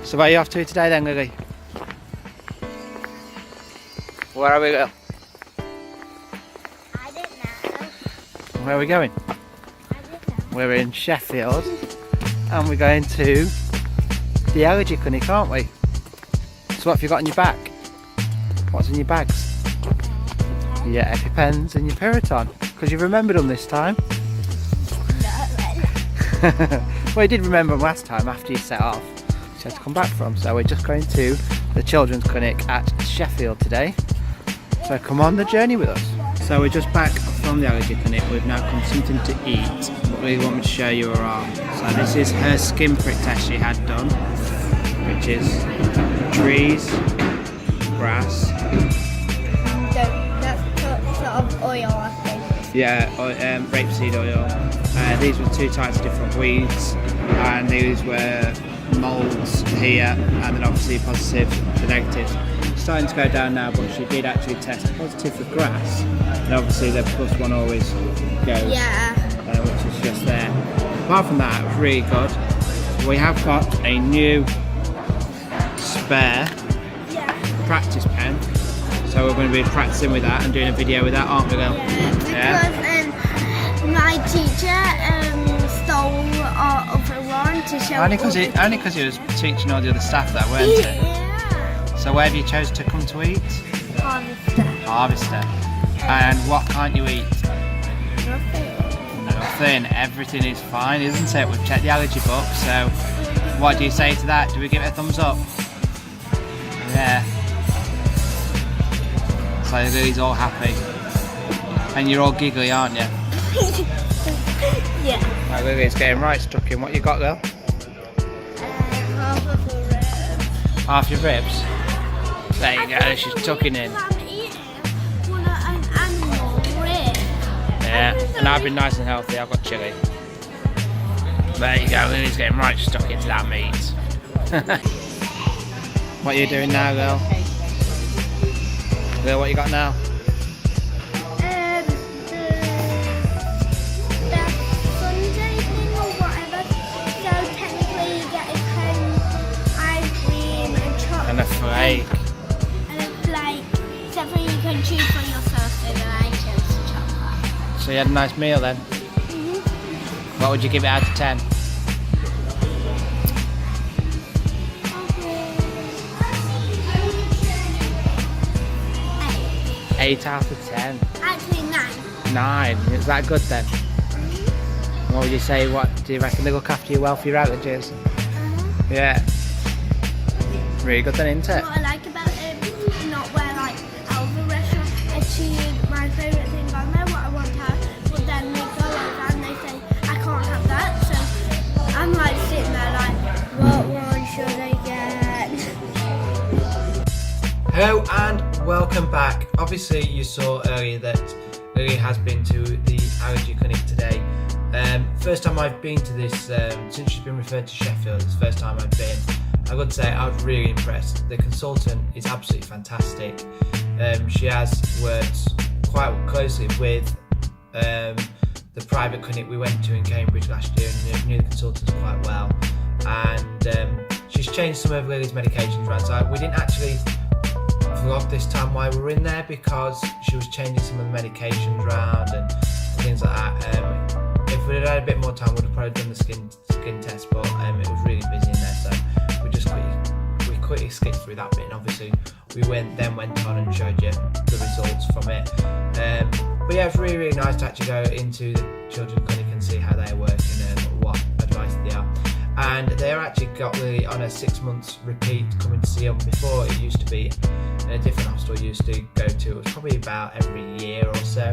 So where are you off to today then, Lily? Where are we going? I don't know. Where are we going? I don't know. We're in Sheffield and we're going to the allergy clinic, aren't we? So what have you got in your bag? What's in your bags? Yeah, EpiPens and your Piriton, because you remembered them this time. Well, you did remember them last time after you set off. So you had to come back from. So we're just going to the children's clinic at Sheffield today. So come on the journey with us. So we're just back from the allergy clinic. We've now come something to eat. But we want me to show you her arm. So this is her skin prick test she had done, which is trees, grass. That's sort of oil, I think. Yeah, rapeseed oil. These were two types of different weeds, and these were moulds here, and then obviously positive to negative. Starting to go down now, but she did actually test positive for grass, and obviously the +1 always goes, Yeah. which is just there. Apart from that, it was really good. We have got a new spare practice pen, so we're going to be practicing with that and doing a video with that, aren't we, Lil? Yeah, because my teacher stole our other one to show. Only because he was teaching all the other staff there, weren't he? Yeah. So where have you chosen to come to eat? Harvester. Harvester. And what can't you eat? Nothing. Nothing. Everything is fine, isn't it? We've checked the allergy book, so what do you say to that? Do we give it a thumbs up? Yeah. So Lily's all happy. And you're all giggly, aren't you? Yeah. Right, Lily's getting right stuck in. What you got, girl? Half of the ribs. Half your ribs? There you go, she's tucking in. I'm eating an animal rib. Yeah, and I've been nice and healthy. I've got chilli. There you go, Lily's getting right stuck into that meat. What are you doing now, girl? Girl, what you got now? The Sunday thing or whatever. So technically you get a cone, ice cream, and chocolate. And a flake. And a flake. Something you can choose for yourself, and then I chose chocolate. So you had a nice meal then? What would you give it out of 10? 8 out of 10. Actually 9. 9. Is that good then? What would you say? What do you reckon they look after you well for your allergies? Yeah. Really good then, isn't it? What I like about it, not where like out of a restaurant, achieve my favourite thing on there, what I want to have, but then they go over and they say, I can't have that, so I'm like sitting there like, what one should I get? Hello and welcome back. Obviously you saw earlier that Lily has been to the allergy clinic today. First time I've been to this since she's been referred to Sheffield. It's the first time I've been. I would say I was really impressed. The consultant is absolutely fantastic. She has worked quite closely with the private clinic we went to in Cambridge last year and knew the consultants quite well. And she's changed some of Lily's medications around. So we didn't actually vlog this time while we were in there because she was changing some of the medications around and things like that. If we'd had a bit more time, we'd have probably done the skin test, but it was really busy in there, so we quickly skipped through that bit. And obviously, we went on and showed you the results from it. But yeah, it's really nice to actually go into the children's clinic and see how they're working and what advice they are. And they're actually got Lily on a 6 months repeat coming to see them. Before it used to be in a different hospital you used to go to. It was probably about every year or so.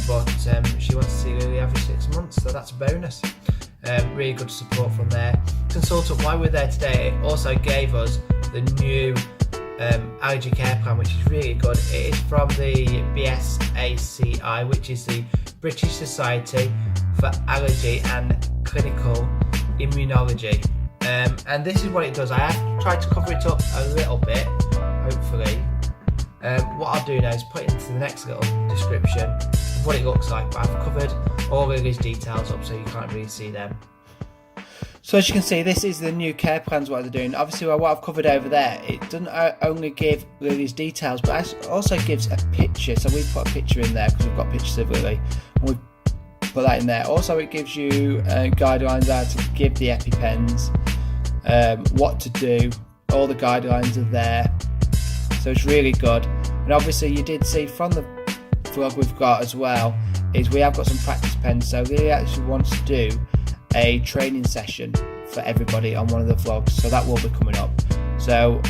But she wants to see Lily every 6 months, so that's a bonus. Really good support from their consultant. While we're there today, it also gave us the new allergy care plan, which is really good. It is from the BSACI, which is the British Society for Allergy and Clinical Immunology. And this is what it does. I have tried to cover it up a little bit, hopefully. What I'll do now is put it into the next little description of what it looks like, but I've covered all of these details up so you can't really see them. So as you can see, this is the new care plans, what they're doing. Obviously, what I've covered over there, it doesn't only give Lily's details, but it also gives a picture. So we've put a picture in there because we've got pictures of Lily, and we've put that in there. Also, it gives you guidelines how to give the EpiPens, what to do. All the guidelines are there, so it's really good. And obviously, you did see from the vlog we've got as well, is we have got some practice pens. So Lily actually wants to do a training session for everybody on one of the vlogs, so that will be coming up. So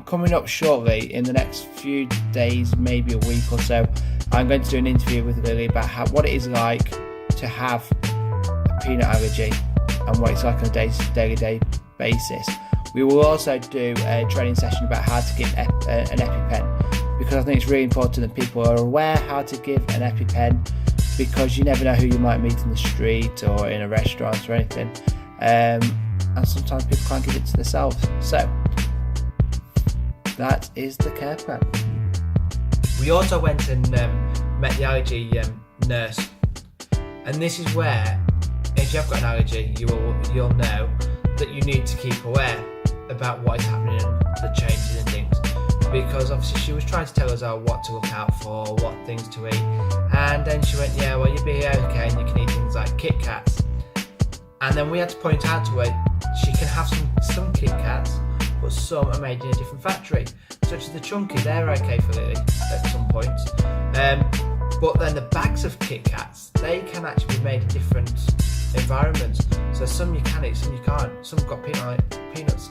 coming up shortly in the next few days, maybe a week or so, I'm going to do an interview with Lily about what it is like to have a peanut allergy and what it's like on a daily basis. We will also do a training session about how to give an EpiPen, because I think it's really important that people are aware how to give an EpiPen, because you never know who you might meet in the street or in a restaurant or anything, and sometimes people can't give it to themselves. So that is the care plan. We also went and met the allergy nurse, and this is where, if you've got an allergy, you'll know that you need to keep aware about what is happening and the changes and things, because obviously she was trying to tell us what to look out for, what things to eat, and then she went, yeah, well, you'll be okay and you can eat things like Kit Kats. And then we had to point out to her she can have some Kit Kats, but some are made in a different factory, such as the Chunky. They're okay for Lily at some points, but then the bags of Kit Kats, they can actually be made in different environments. So some you can eat, some you can't. Some have got peanuts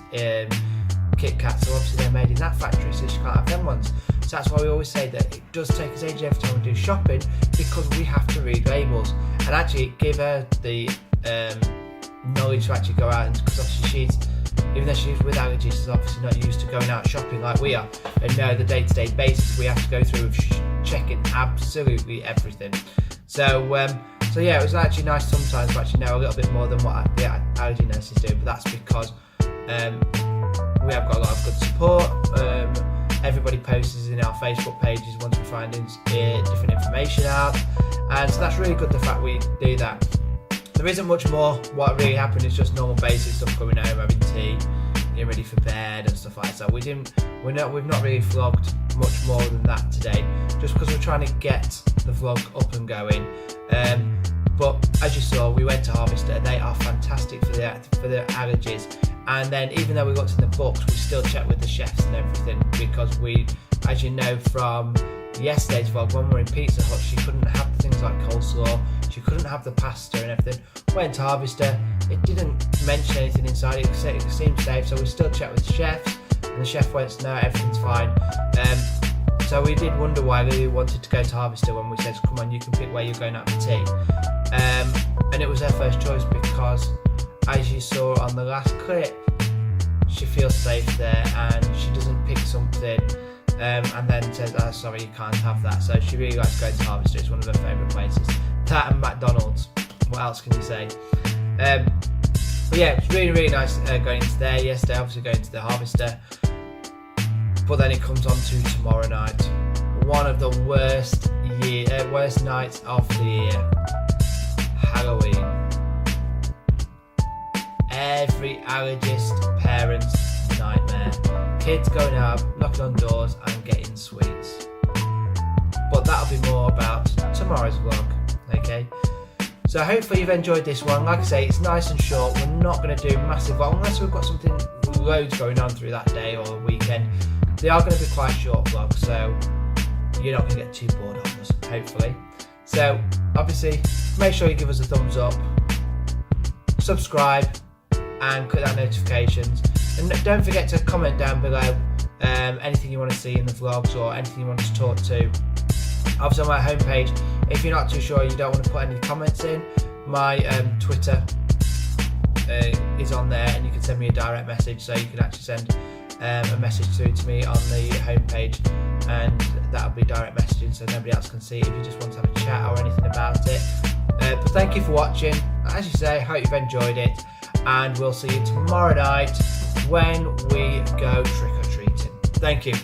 Kit Kats, so obviously they're made in that factory, so she can't have them ones. So that's why we always say that it does take us ages every time we do shopping, because we have to read labels and actually give her the knowledge to actually go out, and because obviously even though she's with allergies, she's obviously not used to going out shopping like we are, and know the day-to-day basis we have to go through with checking absolutely everything. So yeah, it was actually nice sometimes to actually know a little bit more than what the allergy nurses do, but that's because we have got a lot of good support. Everybody posts in our Facebook pages once we find different information out, and so that's really good, the fact we do that. There isn't much more. What really happened is just normal basic stuff, coming home, having tea, getting ready for bed and stuff like that. We've not really vlogged much more than that today, just because we're trying to get the vlog up and going. But as you saw, we went to Harvester. They are fantastic for the allergies. And then even though we looked in the books, we still checked with the chefs and everything, because we, as you know from yesterday's vlog, when we were in Pizza Hut, she couldn't have things like coleslaw, she couldn't have the pasta and everything. Went to Harvester, it didn't mention anything inside, it seemed safe, so we still checked with the chefs, and the chef went, no, everything's fine. So we did wonder why Lily wanted to go to Harvester when we said, come on, you can pick where you're going out for tea. And it was her first choice, because as you saw on the last clip, she feels safe there, and she doesn't pick something and then says, oh, sorry, you can't have that. So she really likes going to Harvester. It's one of her favourite places. That and McDonald's. What else can you say? But yeah, it was really, really nice going into there yesterday, obviously going to the Harvester. But then it comes on to tomorrow night. One of the worst nights of the year. Halloween. Every allergist parent's nightmare. Kids going out, knocking on doors and getting sweets. But that'll be more about tomorrow's vlog, okay? So hopefully you've enjoyed this one. Like I say, it's nice and short. We're not going to do massive vlog unless we've got something loads going on through that day or weekend. They are going to be quite short vlogs, so you're not going to get too bored of us, hopefully. So obviously, make sure you give us a thumbs up, subscribe, and click that notifications. And don't forget to comment down below anything you want to see in the vlogs or anything you want us to talk to. Obviously on my homepage, if you're not too sure, you don't want to put any comments in, my Twitter is on there, and you can send me a direct message, so you can actually send a message through to me on the homepage, and that'll be direct messaging so nobody else can see if you just want to have a chat or anything about it. But thank you for watching. As you say, hope you've enjoyed it, and we'll see you tomorrow night when we go trick-or-treating. Thank you.